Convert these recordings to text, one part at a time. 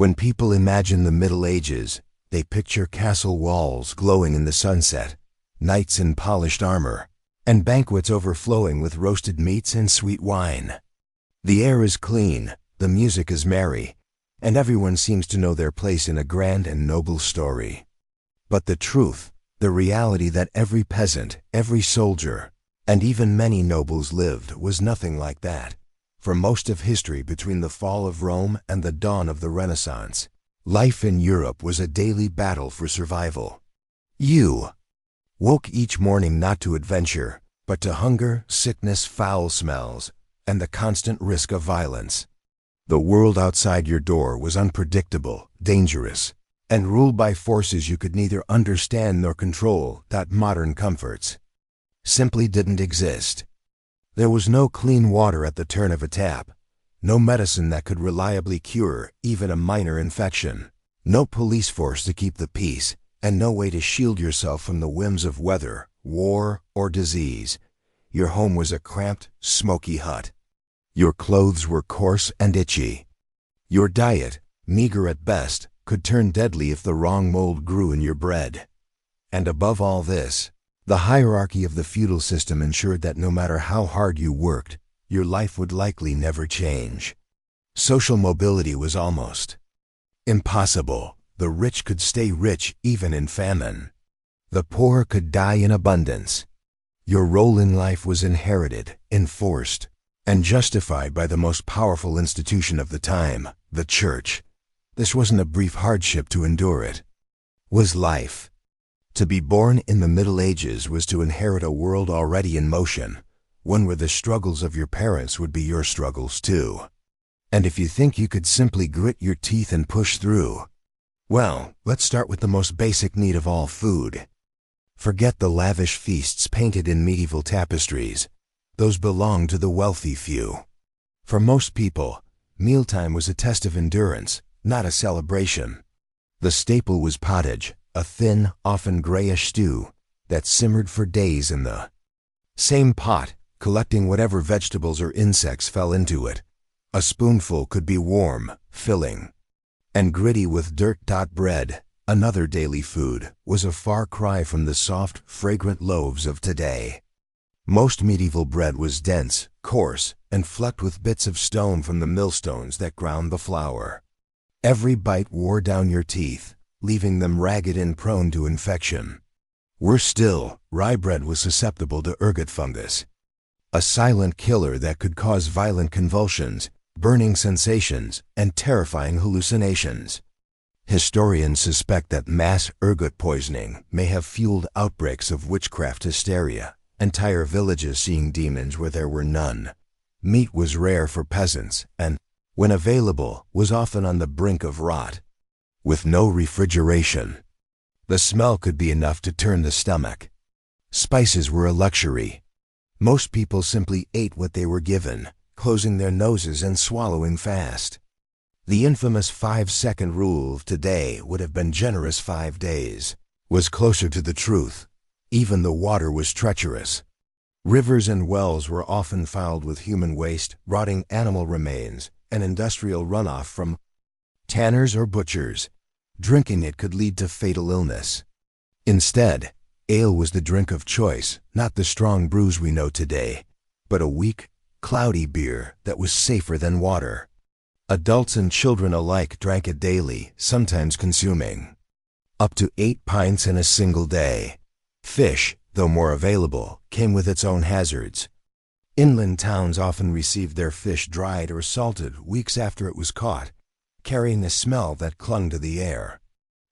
When people imagine the Middle Ages, they picture castle walls glowing in the sunset, knights in polished armor, and banquets overflowing with roasted meats and sweet wine. The air is clean, the music is merry, and everyone seems to know their place in a grand and noble story. But the truth, the reality that every peasant, every soldier, and even many nobles lived was nothing like that. For most of history between the fall of Rome and the dawn of the Renaissance, life in Europe was a daily battle for survival. You woke each morning not to adventure, but to hunger, sickness, foul smells, and the constant risk of violence. The world outside your door was unpredictable, dangerous, and ruled by forces you could neither understand nor control. That modern comforts simply didn't exist. There was no clean water at the turn of a tap, no medicine that could reliably cure even a minor infection, no police force to keep the peace, and no way to shield yourself from the whims of weather, war, or disease. Your home was a cramped, smoky hut. Your clothes were coarse and itchy. Your diet, meager at best, could turn deadly if the wrong mold grew in your bread. And above all this, the hierarchy of the feudal system ensured that no matter how hard you worked, your life would likely never change. Social mobility was almost impossible. The rich could stay rich even in famine. The poor could die in abundance. Your role in life was inherited, enforced, and justified by the most powerful institution of the time, the church. This wasn't a brief hardship to endure, it was life. To be born in the Middle Ages was to inherit a world already in motion, one where the struggles of your parents would be your struggles too. And if you think you could simply grit your teeth and push through, well, let's start with the most basic need of all, food. Forget the lavish feasts painted in medieval tapestries. Those belonged to the wealthy few. For most people, mealtime was a test of endurance, not a celebration. The staple was pottage, a thin, often grayish stew that simmered for days in the same pot, collecting whatever vegetables or insects fell into it. A spoonful could be warm, filling, and gritty with dirt. Bread, another daily food, was a far cry from the soft, fragrant loaves of today. Most medieval bread was dense, coarse, and flecked with bits of stone from the millstones that ground the flour. Every bite wore down your teeth, leaving them ragged and prone to infection. Worse still, rye bread was susceptible to ergot fungus, a silent killer that could cause violent convulsions, burning sensations, and terrifying hallucinations. Historians suspect that mass ergot poisoning may have fueled outbreaks of witchcraft hysteria, entire villages seeing demons where there were none. Meat was rare for peasants and, when available, was often on the brink of rot. With no refrigeration, the smell could be enough to turn the stomach. Spices were a luxury. Most people simply ate what they were given, closing their noses and swallowing fast. The infamous 5-second rule of today would have been generous 5 days, was closer to the truth. Even the water was treacherous. Rivers and wells were often fouled with human waste, rotting animal remains, and industrial runoff from tanners or butchers. Drinking it could lead to fatal illness. Instead, ale was the drink of choice, not the strong brews we know today, but a weak, cloudy beer that was safer than water. Adults and children alike drank it daily, sometimes consuming up to 8 pints in a single day. Fish, though more available, came with its own hazards. Inland towns often received their fish dried or salted weeks after it was caught, carrying a smell that clung to the air.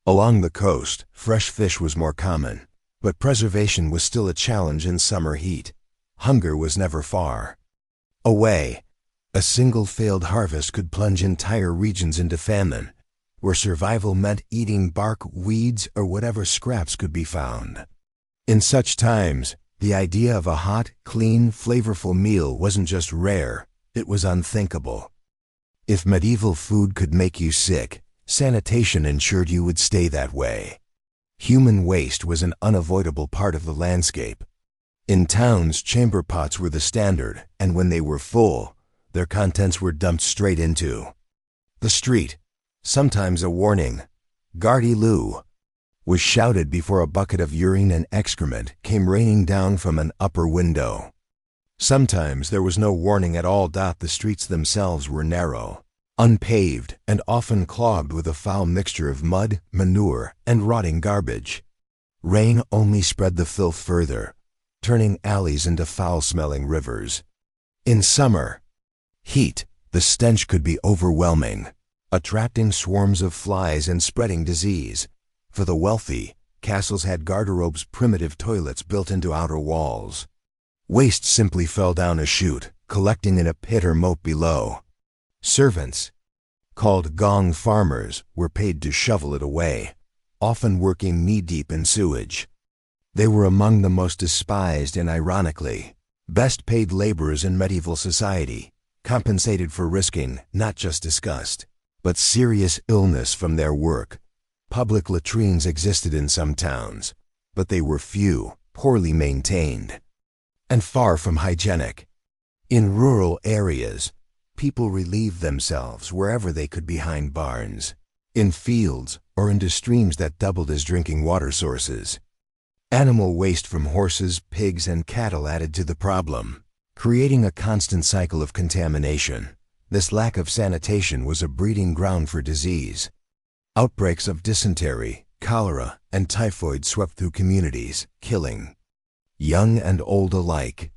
Along the coast, fresh fish was more common, but preservation was still a challenge in summer heat. Hunger was never far away. A single failed harvest could plunge entire regions into famine, where survival meant eating bark, weeds, or whatever scraps could be found. In such times, the idea of a hot, clean, flavorful meal wasn't just rare, it was unthinkable. If medieval food could make you sick, sanitation ensured you would stay that way. Human waste was an unavoidable part of the landscape. In towns, chamber pots were the standard, and when they were full, their contents were dumped straight into the street. Sometimes a warning, "Gardy Lou," was shouted before a bucket of urine and excrement came raining down from an upper window. Sometimes there was no warning at all. The streets themselves were narrow, unpaved, and often clogged with a foul mixture of mud, manure, and rotting garbage. Rain only spread the filth further, turning alleys into foul-smelling rivers. In summer heat, the stench could be overwhelming, attracting swarms of flies and spreading disease. For the wealthy, castles had garderobes, primitive toilets built into outer walls. Waste simply fell down a chute, collecting in a pit or moat below. Servants, called gong farmers, were paid to shovel it away, often working knee-deep in sewage. They were among the most despised and, ironically, best-paid laborers in medieval society, compensated for risking not just disgust, but serious illness from their work. Public latrines existed in some towns, but they were few, poorly maintained, and far from hygienic. In rural areas, people relieved themselves wherever they could behind barns, in fields, or into streams that doubled as drinking water sources. Animal waste from horses, pigs, and cattle added to the problem, creating a constant cycle of contamination. This lack of sanitation was a breeding ground for disease. Outbreaks of dysentery, cholera, and typhoid swept through communities, killing young and old alike.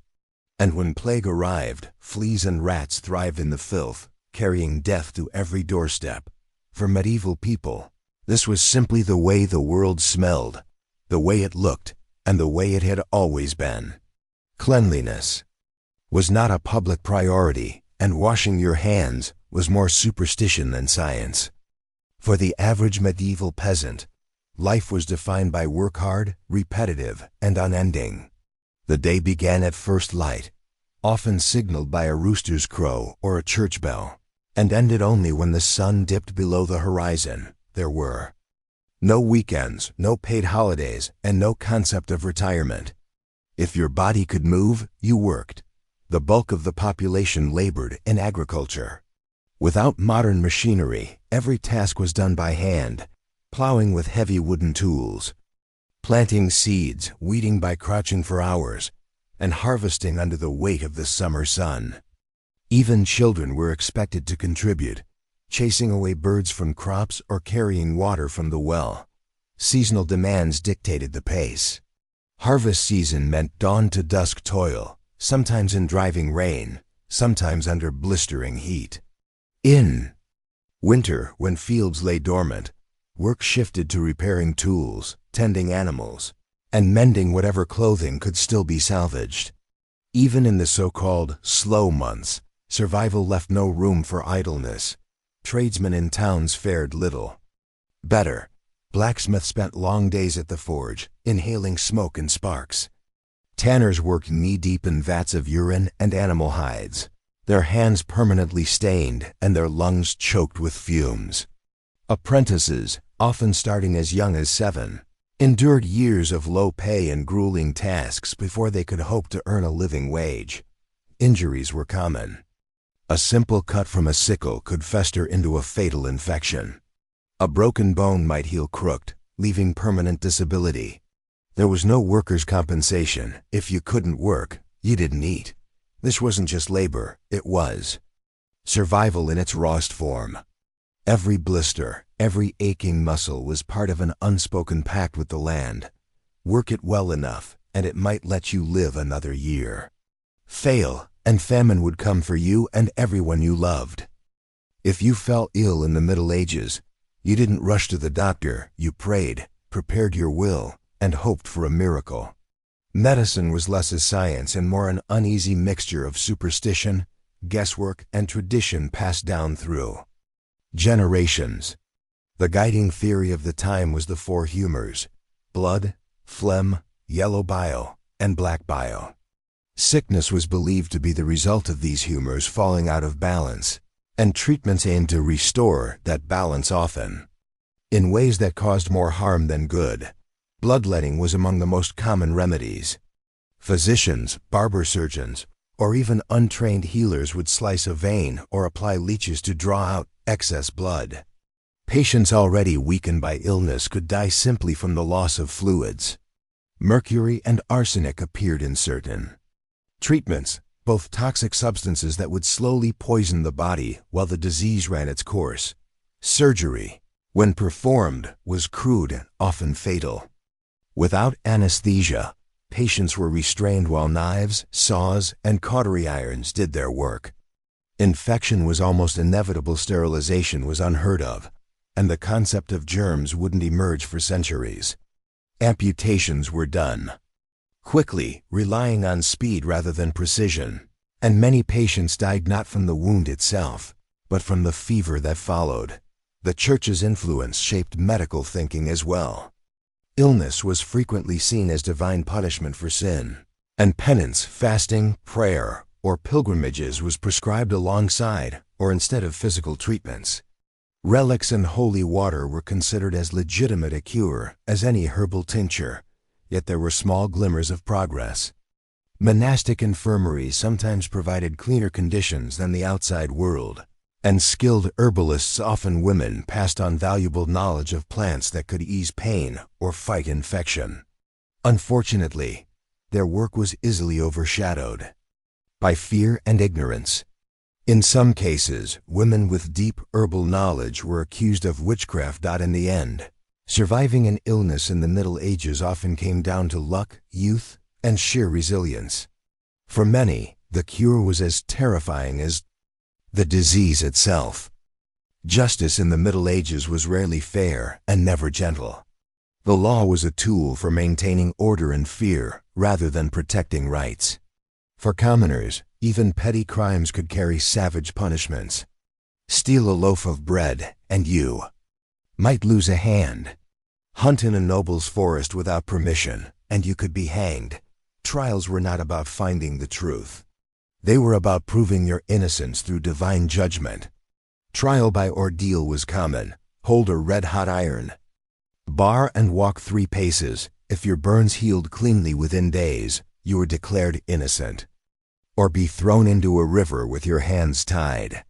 And when plague arrived, fleas and rats thrived in the filth, carrying death to every doorstep. For medieval people, this was simply the way the world smelled, the way it looked, and the way it had always been. Cleanliness was not a public priority, and washing your hands was more superstition than science. For the average medieval peasant, life was defined by work hard, repetitive, and unending. The day began at first light, often signaled by a rooster's crow or a church bell, and ended only when the sun dipped below the horizon. There were no weekends, no paid holidays, and no concept of retirement. If your body could move, you worked. The bulk of the population labored in agriculture. Without modern machinery, every task was done by hand, plowing with heavy wooden tools, planting seeds, weeding by crouching for hours, and harvesting under the weight of the summer sun. Even children were expected to contribute, chasing away birds from crops or carrying water from the well. Seasonal demands dictated the pace. Harvest season meant dawn to dusk toil, sometimes in driving rain, sometimes under blistering heat. In winter, when fields lay dormant, work shifted to repairing tools, tending animals, and mending whatever clothing could still be salvaged. Even in the so-called slow months, survival left no room for idleness. Tradesmen in towns fared little better. Blacksmiths spent long days at the forge, inhaling smoke and sparks. Tanners worked knee-deep in vats of urine and animal hides, their hands permanently stained and their lungs choked with fumes. Apprentices, often starting as young as 7, endured years of low pay and grueling tasks before they could hope to earn a living wage. Injuries were common. A simple cut from a sickle could fester into a fatal infection. A broken bone might heal crooked, leaving permanent disability. There was no workers' compensation. If you couldn't work, you didn't eat. This wasn't just labor, it was survival in its rawest form. Every blister, every aching muscle was part of an unspoken pact with the land. Work it well enough, and it might let you live another year. Fail, and famine would come for you and everyone you loved. If you fell ill in the Middle Ages, you didn't rush to the doctor, you prayed, prepared your will, and hoped for a miracle. Medicine was less a science and more an uneasy mixture of superstition, guesswork, and tradition passed down through generations. The guiding theory of the time was the 4 humors: blood, phlegm, yellow bile, and black bile. Sickness was believed to be the result of these humors falling out of balance, and treatments aimed to restore that balance, often in ways that caused more harm than good. Bloodletting was among the most common remedies. Physicians, barber surgeons, or even untrained healers would slice a vein or apply leeches to draw out excess blood. Patients already weakened by illness could die simply from the loss of fluids. Mercury and arsenic appeared in certain treatments, both toxic substances that would slowly poison the body while the disease ran its course. Surgery, when performed, was crude and often fatal. Without anesthesia, patients were restrained while knives, saws, and cautery irons did their work. Infection was almost inevitable. Sterilization was unheard of, and the concept of germs wouldn't emerge for centuries. Amputations were done quickly, relying on speed rather than precision, and many patients died not from the wound itself, but from the fever that followed. The Church's influence shaped medical thinking as well. Illness was frequently seen as divine punishment for sin, and penance, fasting, prayer, or pilgrimages was prescribed alongside or instead of physical treatments. Relics and holy water were considered as legitimate a cure as any herbal tincture, yet there were small glimmers of progress. Monastic infirmaries sometimes provided cleaner conditions than the outside world, and skilled herbalists, often women, passed on valuable knowledge of plants that could ease pain or fight infection. Unfortunately, their work was easily overshadowed by fear and ignorance. In some cases, women with deep herbal knowledge were accused of witchcraft. In the end, surviving an illness in the Middle Ages often came down to luck, youth, and sheer resilience. For many, the cure was as terrifying as the disease itself. Justice in the Middle Ages was rarely fair and never gentle. The law was a tool for maintaining order and fear rather than protecting rights. For commoners, even petty crimes could carry savage punishments. Steal a loaf of bread, and you might lose a hand. Hunt in a noble's forest without permission, and you could be hanged. Trials were not about finding the truth. They were about proving your innocence through divine judgment. Trial by ordeal was common. Hold a red-hot iron bar and walk 3 paces. If your burns healed cleanly within days, you were declared innocent. Or be thrown into a river with your hands tied.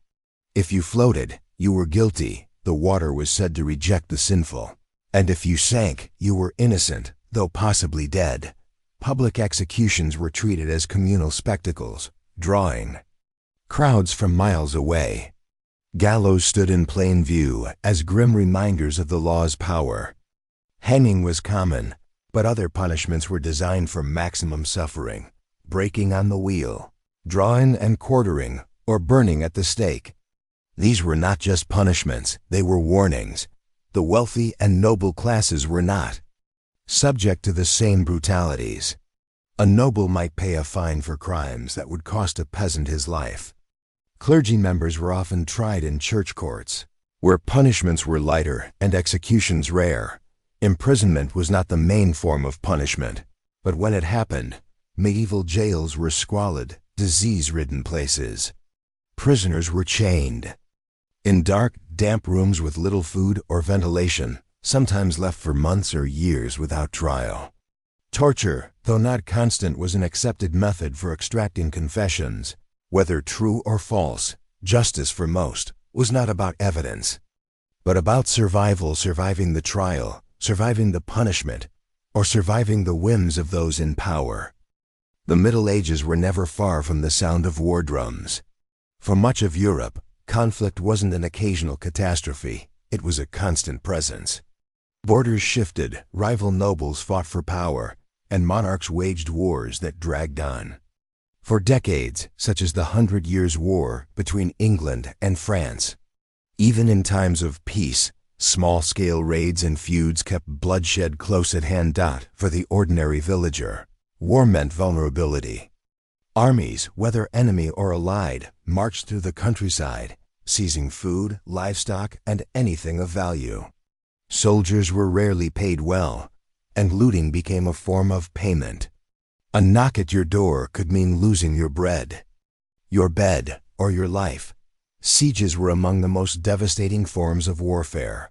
If you floated, you were guilty. The water was said to reject the sinful. And if you sank, you were innocent, though possibly dead. Public executions were treated as communal spectacles, drawing crowds from miles away. Gallows stood in plain view as grim reminders of the law's power. Hanging was common, but other punishments were designed for maximum suffering: breaking on the wheel, drawing and quartering, or burning at the stake. These were not just punishments, they were warnings. The wealthy and noble classes were not subject to the same brutalities. A noble might pay a fine for crimes that would cost a peasant his life. Clergy members were often tried in church courts, where punishments were lighter and executions rare. Imprisonment was not the main form of punishment, but when it happened, medieval jails were squalid, disease-ridden places. Prisoners were chained in dark, damp rooms with little food or ventilation, sometimes left for months or years without trial. Torture, though not constant, was an accepted method for extracting confessions. Whether true or false, justice for most was not about evidence, but about survival, surviving the trial, surviving the punishment, or surviving the whims of those in power. The Middle Ages were never far from the sound of war drums. For much of Europe, conflict wasn't an occasional catastrophe, it was a constant presence. Borders shifted, rival nobles fought for power, and monarchs waged wars that dragged on for decades, such as the 100 Years' War between England and France. Even in times of peace, small-scale raids and feuds kept bloodshed close at hand. For the ordinary villager, war meant vulnerability. Armies, whether enemy or allied, marched through the countryside, seizing food, livestock, and anything of value. Soldiers were rarely paid well, and looting became a form of payment. A knock at your door could mean losing your bread, your bed, or your life. Sieges were among the most devastating forms of warfare.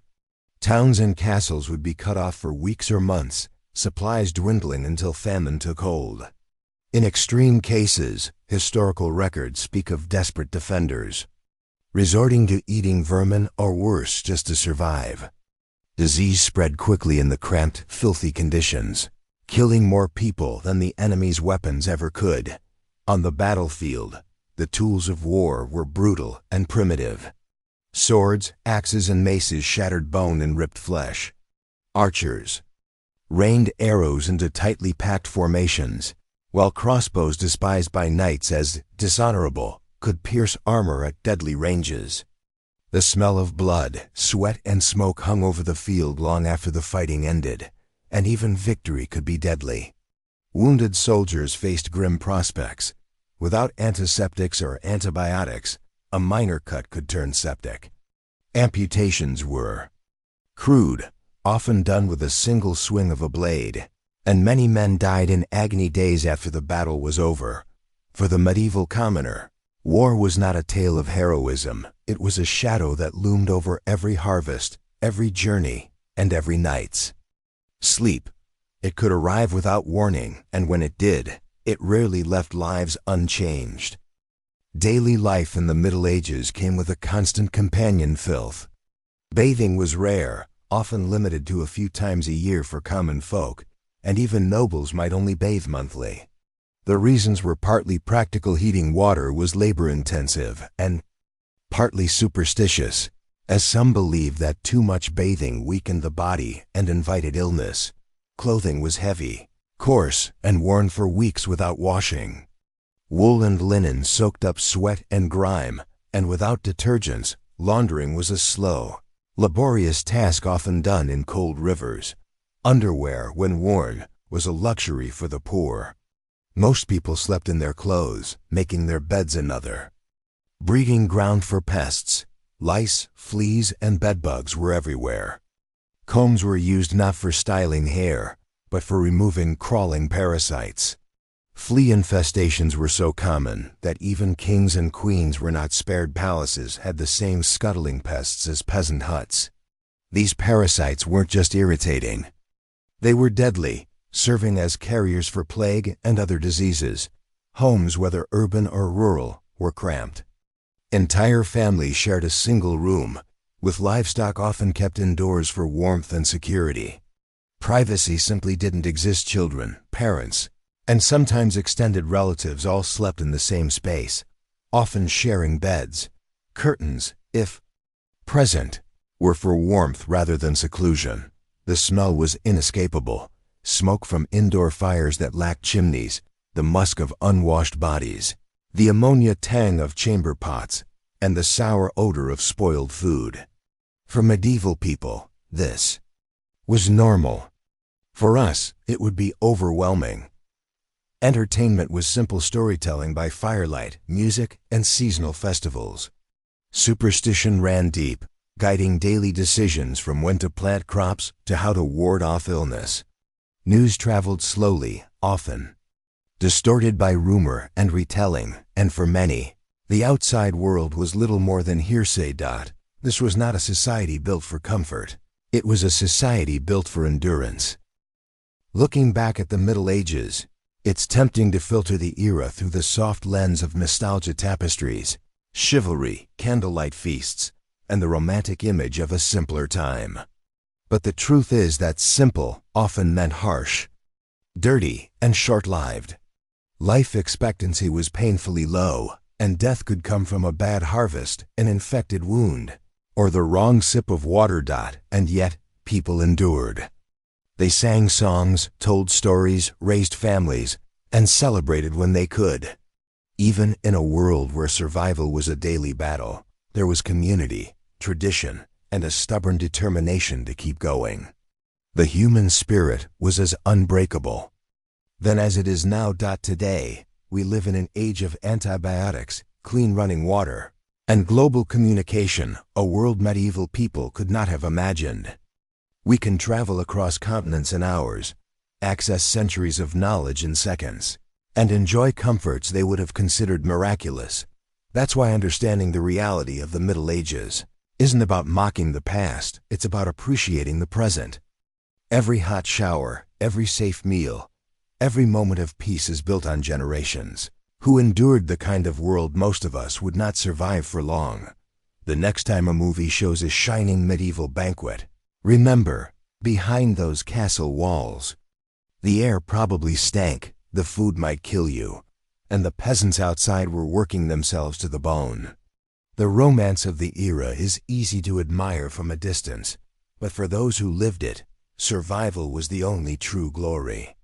Towns and castles would be cut off for weeks or months, supplies dwindling until famine took hold. In extreme cases, historical records speak of desperate defenders resorting to eating vermin or worse just to survive. Disease spread quickly in the cramped, filthy conditions, killing more people than the enemy's weapons ever could. On the battlefield, the tools of war were brutal and primitive. Swords, axes, and maces shattered bone and ripped flesh. Archers rained arrows into tightly packed formations, while crossbows despised by knights as dishonorable could pierce armor at deadly ranges. The smell of blood, sweat, and smoke hung over the field long after the fighting ended, and even victory could be deadly. Wounded soldiers faced grim prospects. Without antiseptics or antibiotics, a minor cut could turn septic. Amputations were crude, often done with a single swing of a blade, and many men died in agony days after the battle was over. For the medieval commoner, war was not a tale of heroism. It was a shadow that loomed over every harvest, every journey, and every night's sleep. It could arrive without warning, and when it did, it rarely left lives unchanged. Daily life in the Middle Ages came with a constant companion filth. Bathing was rare, often limited to a few times a year for common folk, and even nobles might only bathe monthly. The reasons were partly practical. Heating water was labor-intensive, and partly superstitious, as some believed that too much bathing weakened the body and invited illness. Clothing was heavy, coarse, and worn for weeks without washing. Wool and linen soaked up sweat and grime, and without detergents, laundering was a slow, laborious task often done in cold rivers. Underwear, when worn, was a luxury for the poor. Most people slept in their clothes, making their beds another breeding ground for pests. Lice, fleas, and bedbugs were everywhere. Combs were used not for styling hair, but for removing crawling parasites. Flea infestations were so common that even kings and queens were not spared. Palaces had the same scuttling pests as peasant huts. These parasites weren't just irritating. They were deadly, serving as carriers for plague and other diseases. Homes, whether urban or rural, were cramped. Entire families shared a single room, with livestock often kept indoors for warmth and security. Privacy simply didn't exist. Children, parents, and sometimes extended relatives all slept in the same space, often sharing beds. Curtains, if present, were for warmth rather than seclusion. The smell was inescapable. Smoke from indoor fires that lacked chimneys, the musk of unwashed bodies, the ammonia tang of chamber pots, and the sour odor of spoiled food. For medieval people, this was normal. For us, it would be overwhelming. Entertainment was simple storytelling by firelight, music, and seasonal festivals. Superstition ran deep, guiding daily decisions from when to plant crops to how to ward off illness. News traveled slowly, often distorted by rumor and retelling, and for many, the outside world was little more than hearsay. This was not a society built for comfort. It was a society built for endurance. Looking back at the Middle Ages, it's tempting to filter the era through the soft lens of nostalgia. Tapestries, chivalry, candlelight feasts, and the romantic image of a simpler time. But the truth is that simple often meant harsh, dirty, and short-lived. Life expectancy was painfully low, and death could come from a bad harvest, an infected wound, or the wrong sip of water. And yet, people endured. They sang songs, told stories, raised families, and celebrated when they could. Even in a world where survival was a daily battle, there was community, tradition, and a stubborn determination to keep going. The human spirit was as unbreakable then as it is now. Today, we live in an age of antibiotics, clean running water, and global communication, a world medieval people could not have imagined. We can travel across continents in hours, access centuries of knowledge in seconds, and enjoy comforts they would have considered miraculous. That's why understanding the reality of the Middle Ages isn't about mocking the past, it's about appreciating the present. Every hot shower, every safe meal, every moment of peace is built on generations who endured the kind of world most of us would not survive for long. The next time a movie shows a shining medieval banquet, remember, behind those castle walls, the air probably stank, the food might kill you, and the peasants outside were working themselves to the bone. The romance of the era is easy to admire from a distance, but for those who lived it, survival was the only true glory.